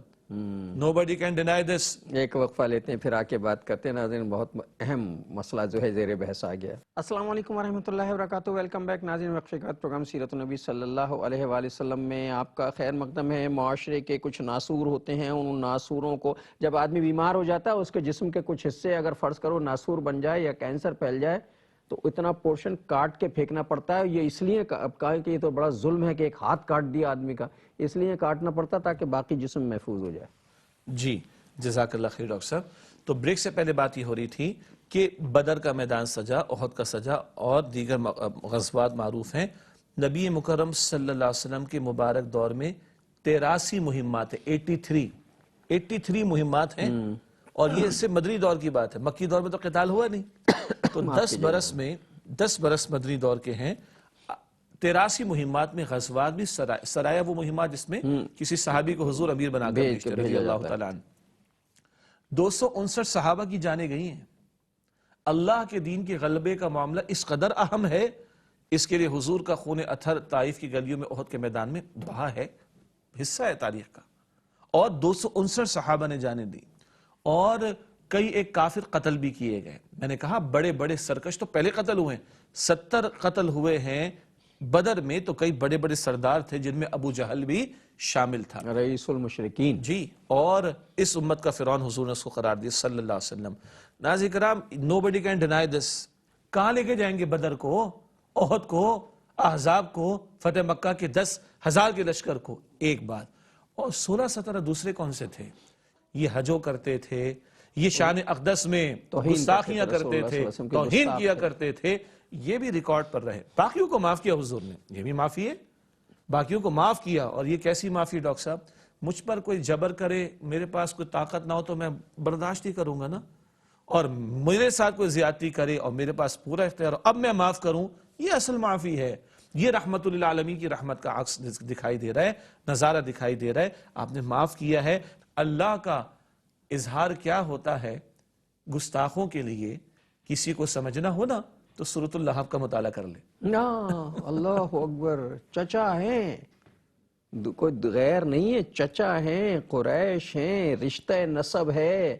Nobody can deny this۔ ایک وقفہ لیتے ہیں، پھر آ کے بات کرتے ہیں۔ ناظرین، بہت اہم مسئلہ جو ہے زیر بحث آ گیا۔ السلام علیکم ورحمۃ اللہ وبرکاتہ، ویلکم بیک ناظرین۔ وقفے کے بعد پروگرام سیرت النبی صلی اللہ علیہ وآلہ وسلم میں آپ کا خیر مقدم ہے۔ معاشرے کے کچھ ناسور ہوتے ہیں، ان ناسوروں کو جب آدمی بیمار ہو جاتا ہے، اس کے جسم کے کچھ حصے اگر فرض کرو ناسور بن جائے یا کینسر پھیل جائے تو اتنا پورشن کاٹ کے پھینکنا پڑتا ہے. یہ اس لیے کہا کہ یہ تو بڑا ظلم ہے کہ ایک ہاتھ کاٹ دیا آدمی کا, اس لیے کاٹنا پڑتا تاکہ باقی جسم محفوظ ہو جائے. جی جزاک اللہ خیر ڈاکٹر صاحب. تو بریک سے پہلے بات یہ ہو رہی تھی کہ بدر کا میدان سجا, احد کا سجا اور دیگر غزوات معروف ہیں. نبی مکرم صلی اللہ علیہ وسلم کے مبارک دور میں 83 مہمات ہیں, 83 مہمات ہیں, اور یہ اس سے مدنی دور کی بات ہے. مکی دور میں تو قتال ہوا نہیں. تو 10 برس مدنی دور کے ہیں. 83 مہمات میں غزوات بھی, سرایا وہ مہمات جس میں کسی صحابی کو حضور امیر بنا کر بھیجتے رضی اللہ تعالیٰ عنہ. 259 صحابہ کی جانیں گئی ہیں. اللہ کے دین کے غلبے کا معاملہ اس قدر اہم ہے, اس کے لیے حضور کا خون اطہر طائف کی گلیوں میں, احد کے میدان میں بہا ہے, حصہ ہے تاریخ کا. اور 259 صحابہ نے جانیں دی, اور کئی ایک کافر قتل بھی کیے گئے. میں نے کہا بڑے بڑے سرکش تو پہلے قتل ہوئے ہیں, 70 قتل ہوئے ہیں بدر میں. تو کئی بڑے بڑے سردار تھے جن میں ابو جہل بھی شامل تھا, رئیس المشرکین. جی, اور اس امت کا فرعون حضور نے اس کو قرار دیا صلی اللہ علیہ وسلم. ناظرین کرام, nobody can deny this. کہاں لے کے جائیں گے بدر کو, احد کو, احزاب کو, فتح مکہ کے 10,000 کے لشکر کو؟ ایک بات. اور 16-17 دوسرے کون سے تھے؟ یہ حجوں کرتے تھے, یہ شان اقدس میں گستاخیاں کرتے تھے, توہین کیا کرتے تھے. یہ بھی ریکارڈ پر رہے. باقیوں کو معاف کیا حضور نے, یہ بھی معافی ہے, باقیوں کو معاف کیا. اور یہ کیسی معافی ڈاکٹر صاحب؟ مجھ پر کوئی جبر کرے, میرے پاس کوئی طاقت نہ ہو تو میں برداشت ہی کروں گا نا, اور میرے ساتھ کوئی زیادتی کرے اور میرے پاس پورا اختیار ہو, اب میں معاف کروں, یہ اصل معافی ہے. یہ رحمت للعالمین کی رحمت کا عکس دکھائی دے رہا ہے, نظارہ دکھائی دے رہا ہے. آپ نے معاف کیا ہے. اللہ کا اظہار کیا ہوتا ہے گستاخوں کے لیے, کسی کو سمجھنا ہو نا تو سورۃ اللہب کا مطالعہ کر لے. نا اللہ اکبر, چچا ہیں, کوئی غیر نہیں ہے, چچا ہیں, قریش ہیں, رشتہ نسب ہے.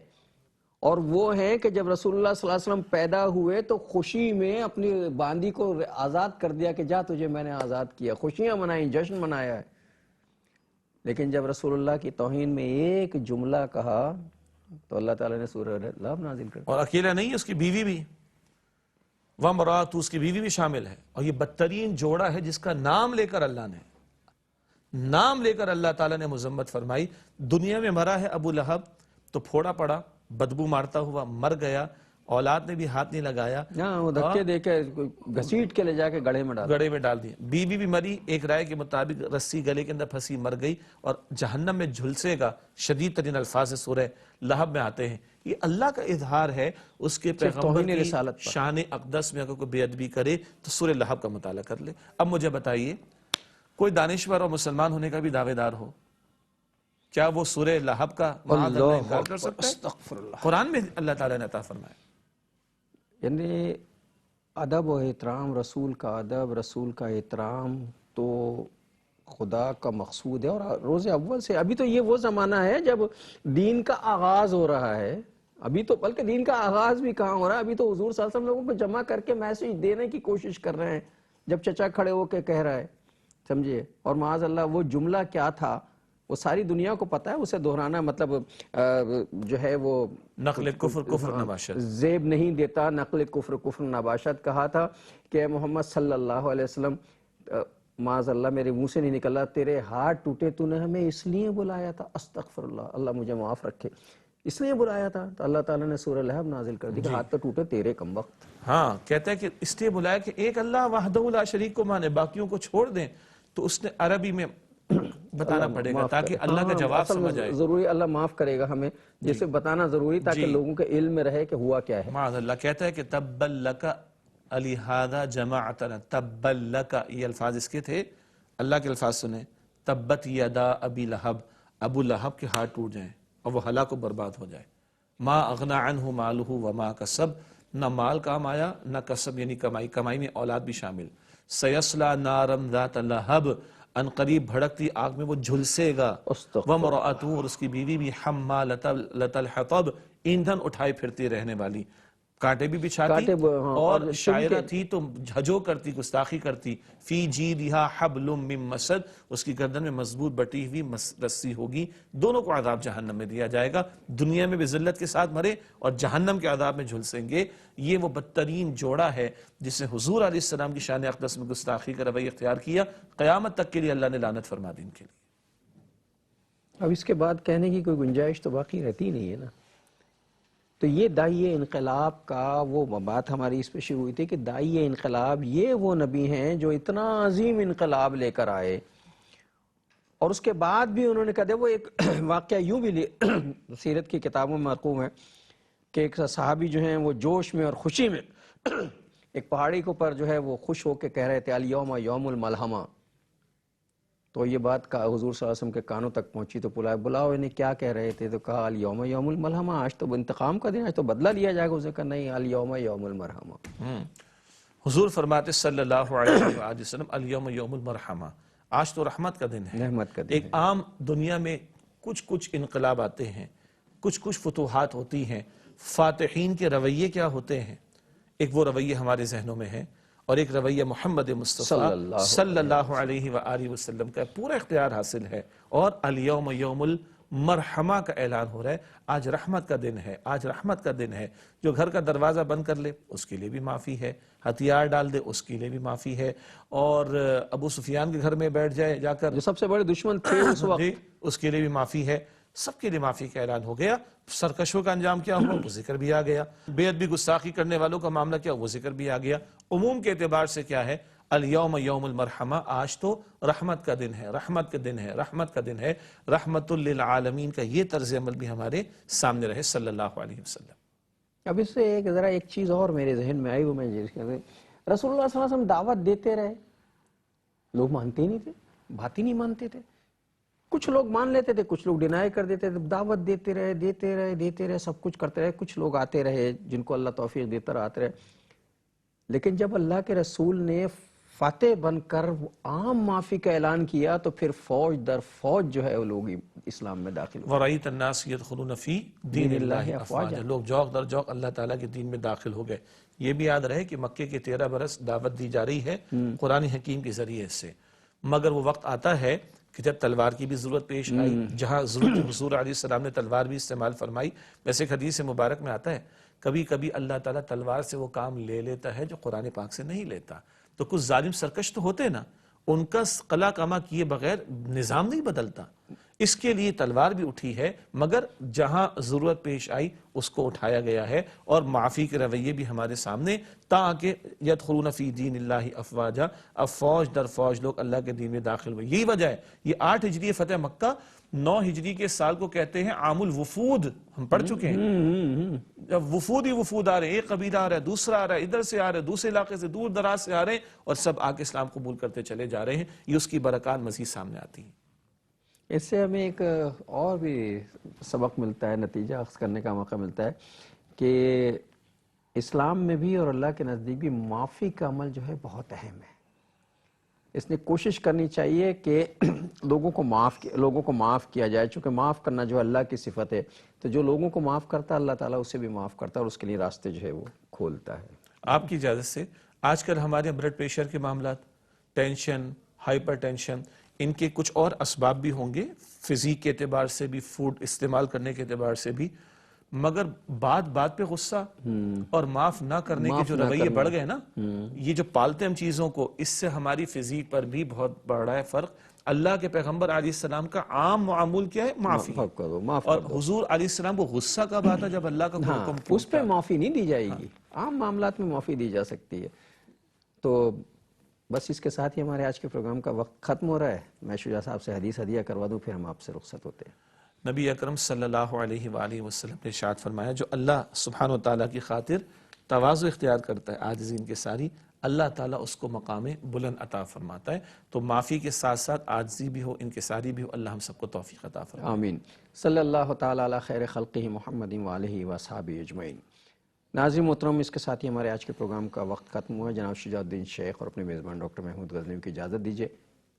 اور وہ ہیں کہ جب رسول اللہ صلی اللہ علیہ وسلم پیدا ہوئے تو خوشی میں اپنی باندی کو آزاد کر دیا کہ جا تجھے میں نے آزاد کیا, خوشیاں منائیں, جشن منایا ہے. لیکن جب رسول اللہ کی توہین میں ایک جملہ کہا تو اللہ تعالیٰ نے سورہ اللہب نازل کر دیا. اور اکیلا نہیں, اس کی بیوی بھی, وَامْرَأَتُهُ, اس کی بیوی بھی شامل ہے. اور یہ بدترین جوڑا ہے جس کا نام لے کر اللہ تعالیٰ نے مذمت فرمائی. دنیا میں مرا ہے ابو لہب تو پھوڑا پڑا, بدبو مارتا ہوا مر گیا, اولاد نے بھی ہاتھ نہیں لگایا, وہ دھکے دے کے گھسیٹ کے لے جا کے گڑھے میں ڈال دیا. بیوی بھی مری, ایک رائے کے مطابق رسی گلے کے اندر پھنسی مر گئی, اور جہنم میں جھلسے گا. شدید ترین الفاظ سورہ لہب میں آتے ہیں. یہ اللہ کا اظہار ہے اس کے پیغمبر کی شان اقدس میں. اگر کوئی بے ادبی کرے تو سورہ لہب کا مطالعہ کر لے. اب مجھے بتائیے, کوئی دانشور اور مسلمان ہونے کا بھی دعوے دار ہو, کیا وہ سورہ لہب کا معاذ اللہ انکار کر سکتا ہے؟ قرآن میں اللہ تعالیٰ نے عطا فرمایا. یعنی ادب و احترام, رسول کا ادب, رسول کا احترام تو خدا کا مقصود ہے. اور روز اول سے, ابھی تو یہ وہ زمانہ ہے جب دین کا آغاز ہو رہا ہے. ابھی تو بلکہ دین کا آغاز بھی کہاں ہو رہا ہے, ابھی تو حضور صلی اللہ علیہ وسلم لوگوں کو جمع کر کے میسیج دینے کی کوشش کر رہے ہیں, جب چچا کھڑے ہو کے کہہ رہا ہے, سمجھیے. اور معاذ اللہ وہ جملہ کیا تھا وہ ساری دنیا کو پتا ہے, اسے دہرانا مطلب جو ہے وہ نقل کفر نباشت, زیب نہیں دیتا. نقل کفر نباشت کہا تھا کہ محمد صلی اللہ علیہ وسلم, معاذ اللہ میرے منہ سے نہیں نکلا, تیرے ہاتھ ٹوٹے, تو نے ہمیں اس لیے بلایا تھا, استغفر اللہ, اللہ مجھے معاف رکھے, اس لیے بلایا تھا. تو اللہ تعالیٰ نے سورہ لہب نازل کر دی کہ ہاتھ تو ٹوٹے تیرے کم وقت. ہاں, کہتا ہے کہ اس لیے بلایا کہ ایک اللہ وحدہ لا شریک کو مانے, باقیوں کو چھوڑ دیں. تو اس نے عربی میں بتانا پڑے گا تاکہ اللہ کا جواب سمجھ آئے. ضروری اللہ معاف کرے گا ہمیں, جیسے بتانا ضروری تاکہ لوگوں کے علم میں رہے کہ ہوا کیا ہے. معاذ اللہ کہتا ہے کہ تبا لک لہذا جمعتنا, تبا لک, یہ الفاظ اس کے تھے. اللہ کے الفاظ سنیں, تبت یدا ابی لہب, ابو لہب کے ہاتھ ٹوٹ جائیں اور وہ ہلاک و برباد ہو جائے. ما اغنى عنہ مالہ وما کسب, نہ مال کام آیا نہ کسب یعنی کمائی, کمائی میں اولاد بھی شامل. سیصلی نارا ذات لہب, ان قریب بھڑکتی آگ میں وہ جھلسے گا. وامرأتہ, اور اس کی بیوی بھی حمالۃ الحطب, ایندھن اٹھائے پھرتی رہنے والی. کانٹے بھی بچھاتی کانٹے ہاں، اور اور شاعرہ تھی تو ہجو کرتی، گستاخی کرتی. فی جیدہا حبل من مسد، اس کی گردن میں مضبوط بٹی ہوئی رسی ہوگی. دونوں کو عذاب جہنم میں دیا جائے گا. دنیا میں بھی ذلت کے ساتھ مرے اور جہنم کے عذاب میں جھلسیں گے. یہ وہ بدترین جوڑا ہے جس نے حضور علیہ السلام کی شان اقدس میں گستاخی کا رویہ اختیار کیا. قیامت تک کے لیے اللہ نے لعنت فرما دی ان کے لیے. اب اس کے بعد کہنے کی کوئی گنجائش تو باقی رہتی نہیں ہے نا. تو یہ داعی انقلاب کا وہ بات ہماری اس پہ شروع ہوئی تھی کہ داعی انقلاب یہ وہ نبی ہیں جو اتنا عظیم انقلاب لے کر آئے، اور اس کے بعد بھی انہوں نے کہا. وہ ایک واقعہ یوں بھی سیرت کی کتابوں میں مرقوم ہے کہ ایک صحابی جو ہیں وہ جوش میں اور خوشی میں ایک پہاڑی کے اوپر جو ہے وہ خوش ہو کے کہہ رہے تھے الیوم یوم الملحمہ. تو یہ بات کا حضور صلی اللہ علیہ وسلم کے کانوں تک پہنچی تو بلاؤ انہیں کیا کہہ رہے تھے. تو کہا الیوم یوم الملحمہ، آج تو انتقام کا دن، آج تو بدلہ لیا جائے گا. اسے کہا نہیں، الیوم یوم المرحمہ. حضور فرماتے صلی اللہ علیہ وآلہ وسلم الیوم یوم المرحمہ، آج تو رحمت کا دن ہے. رحمت کا دن ایک عام دنیا میں کچھ انقلاب آتے ہیں، کچھ فتوحات ہوتی ہیں. فاتحین کے رویے کیا ہوتے ہیں؟ ایک وہ رویے ہمارے ذہنوں میں ہے، اور ایک رویہ محمد مصطفیٰ صلی اللہ علیہ وآلہ وسلم کا پورا اختیار حاصل ہے. اور الیوم یوم المرحمہ کا اعلان ہو رہا ہے. آج رحمت کا دن ہے، آج رحمت کا دن ہے. جو گھر کا دروازہ بند کر لے اس کے لیے بھی معافی ہے، ہتھیار ڈال دے اس کے لیے بھی معافی ہے، اور ابو سفیان کے گھر میں بیٹھ جائے جا کر جو سب سے بڑے دشمن تھے اس وقت، جی اس کے لیے بھی معافی ہے. سب کے لیے معافی کا اعلان ہو گیا. سرکشوں کا انجام کیا ہوا وہ ذکر بھی آ گیا. بے ادبی گستاخی کرنے والوں کا معاملہ کیا وہ ذکر بھی آ گیا. عموم کے اعتبار سے کیا ہے؟ الیوم یوم المرحمہ، آج تو رحمت کا دن ہے، رحمت کا دن ہے، رحمت کا دن ہے. رحمت للعالمین کا یہ طرز عمل بھی ہمارے سامنے رہے صلی اللہ علیہ وسلم. اب اس سے ایک چیز اور میرے ذہن میں آئی، وہ میں رسول اللہ صلی اللہ علیہ وسلم دعوت دیتے رہے، لوگ مانتے ہی نہیں تھے، بات ہی نہیں مانتے تھے. کچھ لوگ مان لیتے تھے، کچھ لوگ ڈینائی کر دیتے تھے. دعوت دیتے رہے، سب کچھ کرتے رہے. کچھ لوگ آتے رہے جن کو اللہ توفیق دیتا رہے، آتے رہے. لیکن جب اللہ کے رسول نے فاتح بن کر عام معافی کا اعلان کیا تو پھر فوج در فوج جو ہے وہ لوگ اسلام میں داخل ہوئے. وَرَأَيْتَ النَّاسَ يَدْخُلُونَ فِي دِينِ اللَّهِ أَفْوَاجًا، لوگ جوق در جوق اللہ تعالیٰ کے دین میں داخل ہو گئے. یہ بھی یاد رہے کہ مکے کے 13 برس دعوت دی جا رہی ہے قرآن حکیم کے ذریعے سے، مگر وہ وقت آتا ہے کہ جب تلوار کی بھی ضرورت پیش آئی. جہاں ضرورت حضور علیہ السلام نے تلوار بھی استعمال فرمائی. ویسے ایک حدیث مبارک میں آتا ہے کبھی کبھی اللہ تعالیٰ تلوار سے وہ کام لے لیتا ہے جو قرآن پاک سے نہیں لیتا. تو کچھ ظالم سرکش تو ہوتے نا، ان کا قلع کما کیے بغیر نظام نہیں بدلتا. اس کے لیے تلوار بھی اٹھی ہے، مگر جہاں ضرورت پیش آئی اس کو اٹھایا گیا ہے. اور معافی کے رویے بھی ہمارے سامنے، تاکہ یدخلون فی دین اللہ افواجا، اب فوج در فوج لوگ اللہ کے دین میں داخل ہوئے. یہی وجہ ہے یہ 8 ہجری فتح مکہ، 9 ہجری کے سال کو کہتے ہیں عام الوفود. ہم پڑھ چکے ہیں جب وفود ہی وفود آ رہے ہیں، ایک قبیلہ آ رہا ہے، دوسرا آ رہا ہے، ادھر سے آ رہے ہیں، دوسرے علاقے سے دور دراز سے آ رہے ہیں، اور سب آ کے اسلام قبول کرتے چلے جا رہے ہیں. یہ اس کی برکات مزید سامنے آتی ہیں. اس سے ہمیں ایک اور بھی سبق ملتا ہے، نتیجہ اخذ کرنے کا موقع ملتا ہے کہ اسلام میں بھی اور اللہ کے نزدیک بھی معافی کا عمل جو ہے بہت اہم ہے. اس نے کوشش کرنی چاہیے کہ لوگوں کو معاف کیا جائے، چونکہ معاف کرنا جو اللہ کی صفت ہے. تو جو لوگوں کو معاف کرتا ہے اللہ تعالیٰ اسے بھی معاف کرتا ہے اور اس کے لیے راستے جو ہے وہ کھولتا ہے. آپ کی اجازت سے، آج کل ہمارے بلڈ پریشر کے معاملات، ٹینشن، ہائپر ٹینشن، ان کے کچھ اور اسباب بھی ہوں گے، فزیک کے اعتبار سے بھی، فوڈ استعمال کرنے کے اعتبار سے بھی. مگر بات پہ غصہ اور معاف نہ کرنے کے جو رویے بڑھ گئے نا، یہ جو پالتے ہم چیزوں کو، اس سے ہماری فزیک پر بھی بہت بڑا ہے فرق. اللہ کے پیغمبر علیہ السلام کا عام معمول کیا ہے؟ معافی. اور حضور علیہ السلام کو غصہ کب آتا؟ جب اللہ کا کوئی حکم اس پہ معافی نہیں دی جائے گی، عام معاملات میں معافی دی جا سکتی ہے. تو بس اس کے ساتھ ہی ہمارے آج کے پروگرام کا وقت ختم ہو رہا ہے. میں شجاع صاحب سے حدیث ہدیہ کروا دوں، پھر ہم آپ سے رخصت ہوتے ہیں. نبی اکرم صلی اللہ علیہ وآلہ وسلم نے ارشاد فرمایا، جو اللہ سبحانہ وتعالیٰ کی خاطر تواضع اختیار کرتا ہے، عاجزی ان کے ساری، اللہ تعالیٰ اس کو مقام بلند عطا فرماتا ہے. تو معافی کے ساتھ ساتھ عاجزی بھی ہو، انکساری بھی ہو. اللہ ہم سب کو توفیق عطا فرمائے. آمین. صلی اللہ تعالیٰ علی خیر خلقہ محمد وآلہ وصحبہ اجمعین. ناظرین محترم، اس کے ساتھ ہی ہمارے آج کے پروگرام کا وقت ختم ہوا. جناب شجاع الدین شیخ اور اپنے میزبان ڈاکٹر محمود غزنوی کی اجازت دیجیے.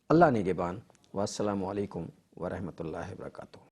اللہ نگہبان، والسلام علیکم ورحمۃ اللہ وبرکاتہ.